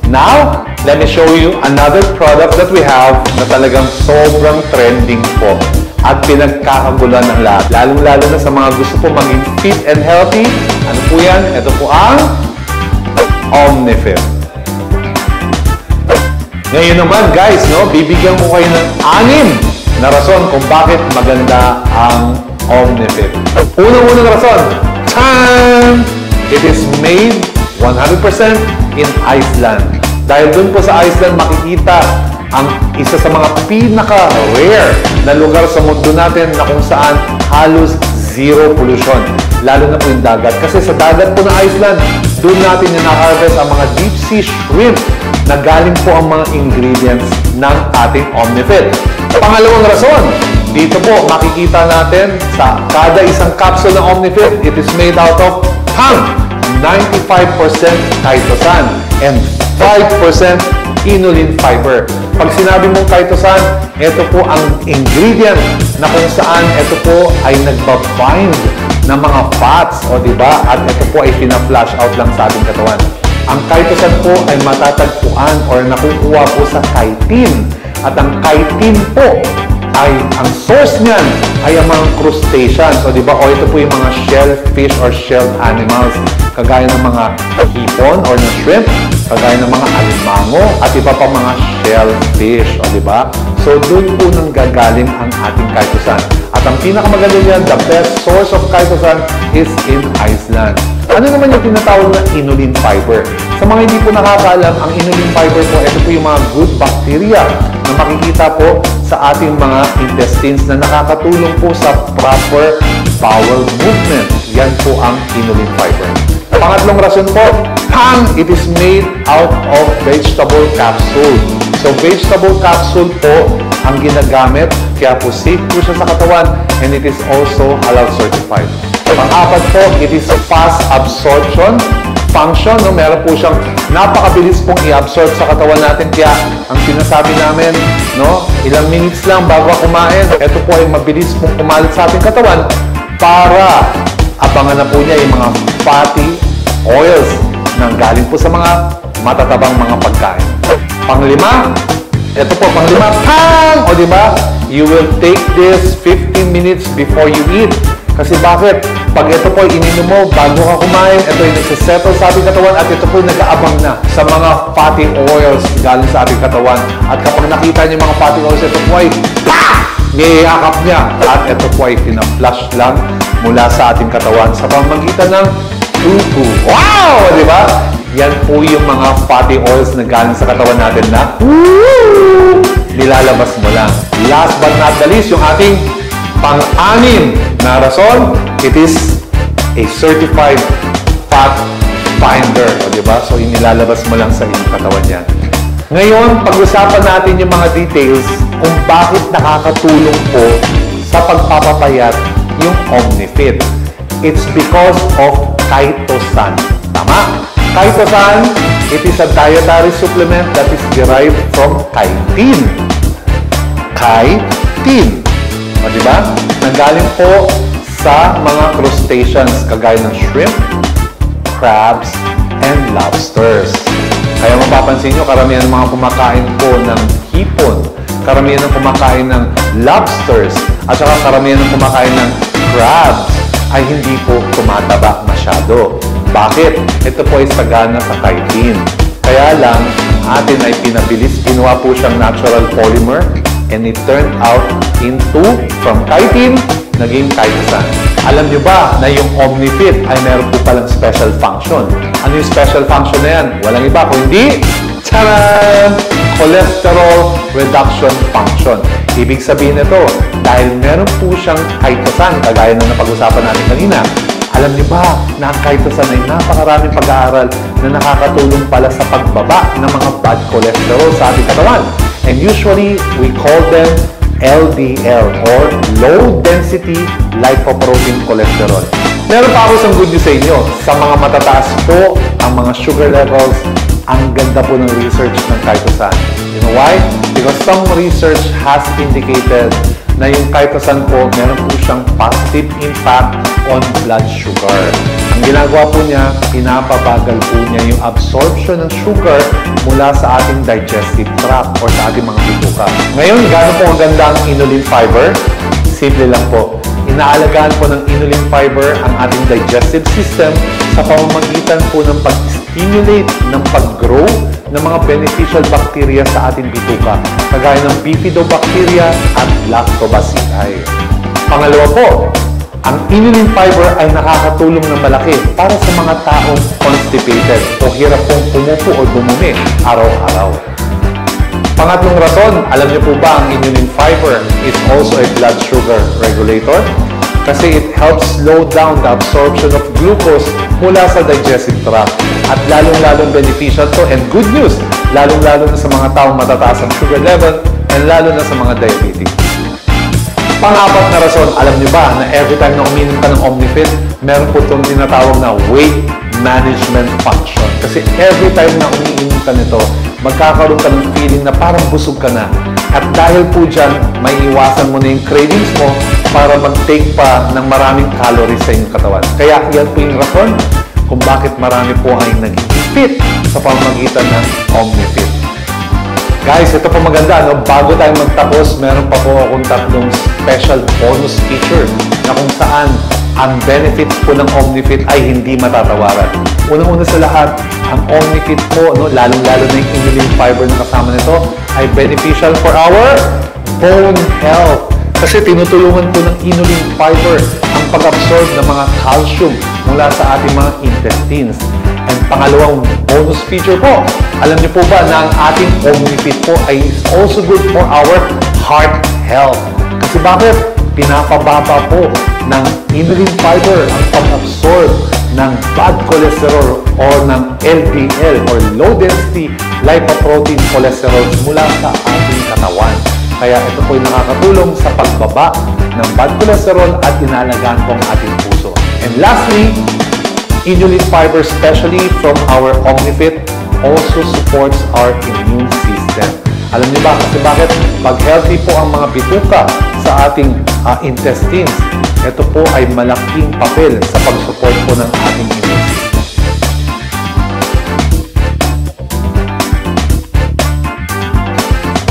Now, let me show you another product that we have na talagang sobrang trending po at pinagkakagulan ng lahat. Lalong-lalo na sa mga gusto po maging fit and healthy. Ano po yan? Ito po ang Omnifit. Ngayon naman guys, no, bibigyan ko kayo ng 6 na rason kung bakit maganda ang Omnifit. Unang-unang rason, time! It is made 100% in Iceland. Dahil dun po sa Iceland, makikita ang isa sa mga pinaka-rare na lugar sa mundo natin na kung saan halos zero pollution. Lalo na po yung dagat. Kasi sa dagat po na Iceland, doon natin na-harvest ang mga deep sea shrimp na galing po ang mga ingredients ng ating Omnifit. Pangalawang rason, dito po makikita natin sa kada isang capsule ng Omnifit, it is made out of tang, 95% chitosan and 5% inulin fiber. Pag sinabi mong chitosan, ito po ang ingredient na kung saan ito po ay nagbabind ng mga fats, o diba? At ito po ay pina-flush out lang sa ating katawan. Ang chitosan po ay matatagpuan or nakukuha po sa chitin. At ang chitin po ay, ang source niyan ay ang mga crustaceans. O diba? O ito po yung mga shellfish or shelled animals. Kagaya ng mga hipon or ng shrimp, kagaya ng mga alimango, at iba pa mga shellfish. O diba? So, doon po nang gagaling ang ating chitosan. At ang pinakamaganda niyan, the best source of chitosan is in Iceland. Ano naman yung tinatawag na inulin fiber? Sa mga hindi po nakakaalam, ang inulin fiber po, ito po yung mga good bacteria na makikita po sa ating mga intestines na nakakatulong po sa proper bowel movement. Yan po ang inulin fiber. Pangatlong rason po, it is made out of vegetable capsule. So, vegetable capsule po ang ginagamit, kaya po safe po siya sa katawan, and it is also halal certified. Pang-apat po, it is fast absorption function. No? Meron po siyang napakabilis pong i-absorb sa katawan natin, kaya ang sinasabi namin, no, ilang minutes lang bago kumain, ito po ay mabilis pong kumalat sa ating katawan para abangan na po niya yung mga fatty oils na galing po sa mga matatabang mga pagkain. Panglima, ito po, panglima, o diba? You will take this 15 minutes before you eat. Kasi bakit? Pag ito po ininom mo, bago ka kumain, ito ay nagsisettle sa ating katawan at ito po nag-aabang na sa mga fatty oils galing sa ating katawan. At kapag nakita niyo mga fatty oils, ito po ay niyayakap niya. At ito po ay pina-flush lang mula sa ating katawan sa pamamagitan ng poo-poo. Wow! Diba? Yan po yung mga fatty oils na galing sa katawan natin na nilalabas mo lang. Last but not the least, yung ating pang-anim na rason, it is a certified fat finder. O diba? So, inilalabas mo lang sa inyong katawan yan. Ngayon, pag-usapan natin yung mga details kung bakit nakakatulong po sa pagpapapayat yung Omnifit. It's because of chitosan. Tama? Chitosan, it is a dietary supplement that is derived from chitin. Chitin. O diba? Nanggaling po sa mga crustaceans kagaya ng shrimp, crabs, and lobsters. Kaya mapapansin nyo, karamihan ng mga kumakain po ng hipon, karamihan ng kumakain ng lobsters, at saka karamihan ng kumakain ng crabs ay hindi po tumataba masyado. Bakit? Ito po ay sagana sa chitin. Kaya lang, atin ay pinabilis, ginawa po siyang natural polymer, and it turned out into, from chitin, naging chitosan. Alam nyo ba na yung Omnifit ay meron po palang special function? Ano yung special function na yan? Walang iba kung hindi, tcharam! Cholesterol reduction function. Ibig sabihin nito, dahil meron po siyang chitosan, kagaya na napag-usapan natin kanina, alam niyo ba na ang chitosan ay napakaraming pag-aaral na nakakatulong pala sa pagbaba ng mga bad cholesterol sa ating katawan. And usually, we call them LDL or low density lipoprotein cholesterol. Meron pa ako isang good news sa inyo. Sa mga matataas po ang mga sugar levels, ang ganda po ng research ng chitosan. You know why? Because some research has indicated na yung chitosan po, meron po siyang positive impact on blood sugar. Ang Ang ginagawa po niya, pinapabagal po niya yung absorption ng sugar mula sa ating digestive tract or sa ating mga bituka. Ngayon, gaano po ang ganda ang inulin fiber? Simple lang po. Inaalagaan po ng inulin fiber ang ating digestive system sa pamamagitan po ng pag-stimulate ng pag-grow ng mga beneficial bacteria sa ating bituka, kagaya ng bifidobacteria at lactobacilli. Pangalawa po, ang inulin fiber ay nakakatulong ng malaki para sa mga taong constipated o hirap pong pumupo o dumumi araw-araw. Pangatlong rason, alam niyo po ba ang inulin fiber is also a blood sugar regulator? Kasi it helps slow down the absorption of glucose mula sa digestive tract. At lalong-lalong beneficial to, and good news, lalong-lalo na sa mga taong matataas ang sugar level and lalo na sa mga diabetic. Pang-apat na rason, alam niyo ba na every time na uminom ka ng Omnifit, meron po itong tinatawag na weight management function. Kasi every time na umiinom ka nito, magkakaroon ka ng feeling na parang busog ka na. At dahil po dyan, may iwasan mo na yung cravings mo para mag-take pa ng maraming calories sa inyong katawan. Kaya yan po yung rason kung bakit marami po ay nagiging fit sa pamamagitan ng Omnifit. Guys, ito po maganda, no? Bago tayo magtapos, meron pa po akong tatlong special bonus feature na kung saan ang benefits po ng Omnifit ay hindi matatawaran. Unang-una sa lahat, ang Omnifit po, no, lalong-lalo na yung inulin fiber na kasama nito, ay beneficial for our bone health. Kasi tinutulungan po ng inulin fiber ang pag-absorb ng mga calcium mula sa ating mga intestines. And pangalawang bonus feature po, alam niyo po ba na ang ating Omnifit po ay also good for our heart health. Kasi bakit? Pinapababa po ng inulin fiber ang pag-absorb ng bad cholesterol o ng LDL or low density lipoprotein cholesterol mula sa ating katawan. Kaya ito po ay nakakatulong sa pagbaba ng bad cholesterol at inaalagaan po ang ating puso. And lastly, inulin fiber, especially from our Omnifit, also supports our immune system. Alam niyo ba kasi bakit? Pag healthy po ang mga bituka sa ating intestines, ito po ay malaking papel sa pag-support po ng ating immune system.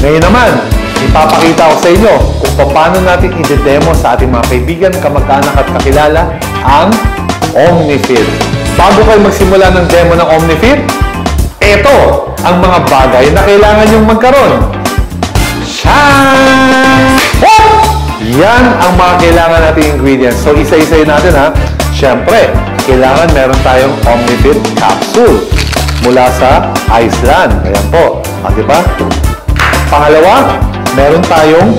Ngayon naman, ipapakita ko sa inyo kung paano natin i-demo sa ating mga kaibigan, kamag-anak at kakilala ang Omnifit. Bago kayo magsimula ng demo ng Omnifit, ito ang mga bagay na kailangan nyong magkaroon. Shaan! Yan ang mga kailangan nating ingredients. So, isa-isayin natin ha. Siyempre, kailangan meron tayong Omnifit capsule mula sa Iceland. Ayan po. Diba? Pangalawa, meron tayong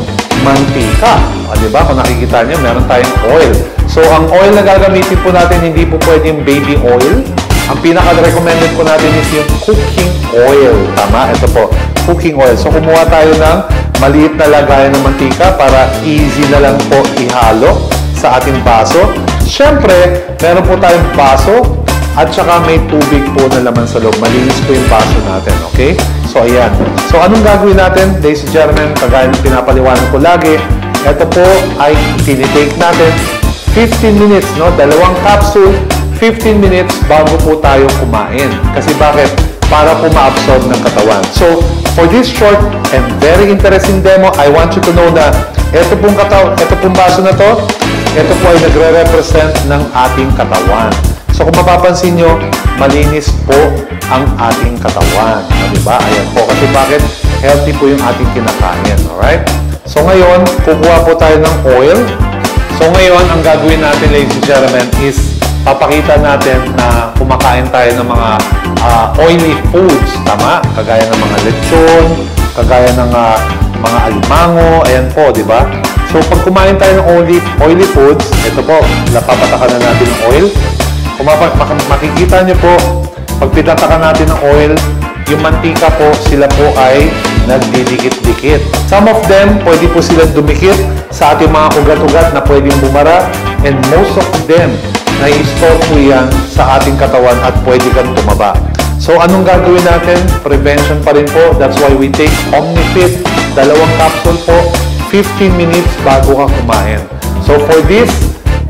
mantika. Diba? Kung nakikita nyo, meron tayong oil. So, ang oil na gagamitin po natin, hindi po pwedeng baby oil. Ang pinaka-recommended po natin is yung cooking oil. Tama? Ito po, cooking oil. So, kumuha tayo ng maliit na lagayan ng mantika para easy na lang po ihalo sa ating baso. Siyempre, meron po tayong baso at saka may tubig po na laman sa loob. Malinis po yung baso natin, okay? So, ayan. So, anong gagawin natin, ladies and gentlemen, kagaya ng pinapaliwanag ko lagi, ito po ay tinitake natin 15 minutes, no? 2 capsule, 15 minutes bago po tayo kumain. Kasi bakit? Para po ma-absorb ng katawan. So, for this short and very interesting demo, I want you to know na ito pong baso na to, ito po ay nagre-represent ng ating katawan. So, kung mapapansin nyo, malinis po ang ating katawan. Diba? Ayan po. Kasi bakit? Healthy po yung ating kinakain. Alright? So, ngayon, kukuha po tayo ng oil. So, ngayon, ang gagawin natin, ladies and gentlemen, is papakita natin na kumakain tayo ng mga oily foods. Tama? Kagaya ng mga lechon, kagaya ng mga alimango. Ayan po, di ba? So, pag kumain tayo ng oily foods, ito po, napapatakan na natin ng oil. Kung makikita nyo po, pag pinatakan natin ng oil, yung mantika po, sila po ay nagdidikit-dikit. Some of them, pwede po sila dumikit sa ating mga ugat-ugat na pwedeng bumara. And most of them, nai-store po yan sa ating katawan at pwede kang tumaba. So, anong gagawin natin? Prevention pa rin po. That's why we take Omnifit, 2 capsule po, 15 minutes bago ka kumain. So, for this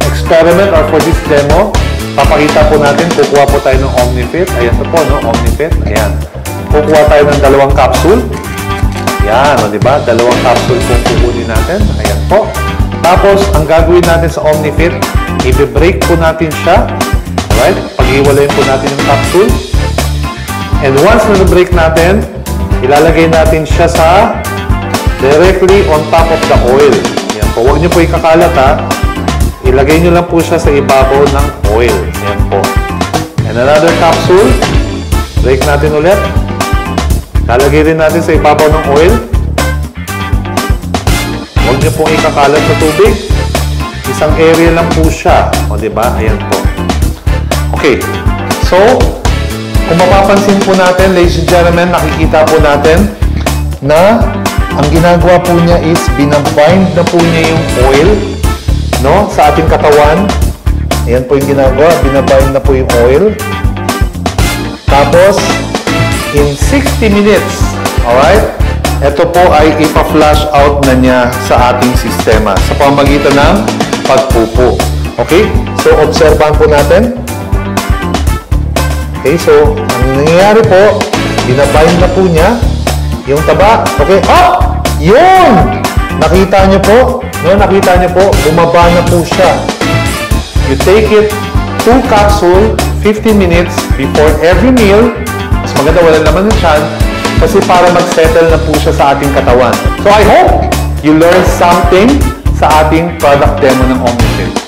experiment or for this demo, papakita po natin, kukuha po tayo ng Omnifit. Ayan ito po, no? Omnifit. Ayan. Kukuha tayo ng 2 capsule. Ayan, o diba? 2 capsule po kukunin natin. Ayan po. Tapos, ang gagawin natin sa Omnifit, i-break po natin siya. Alright? Pag-iwalayin po natin yung capsule. And once na-break natin, ilalagay natin siya sa directly on top of the oil. Ayan po. Huwag nyo po ikakalat ha. Ilagay nyo lang po siya sa ibabaw ng oil. Ayan po. And another capsule. Break natin ulit. Lalagay rin natin sa ibabaw ng oil. Huwag nyo pong ikakalat sa tubig. Isang area lang po siya. O diba? Ayan po. Okay. So, kung mapapansin po natin, ladies and gentlemen, nakikita po natin na ang ginagawa po niya is binabind na po niya yung oil, no, sa ating katawan. Ayan po yung ginagawa, binabind na po yung oil. Tapos, in 60 minutes, alright, ito po ay ipa-flush out na niya sa ating sistema sa pamamagitan ng pagpupo. Okay? So, obserbahan po natin. Okay, so, ang nangyayari po, binabind na po niya yung taba. Okay, oh! Yun! Nakita niyo po? No, nakita niyo po, bumaba na po siya. You take it 2 capsule, 15 minutes before every meal. Mas maganda wala naman ng tiyan kasi para mag-settle na po siya sa ating katawan. So I hope you learned something sa ating product demo ng Omnifit.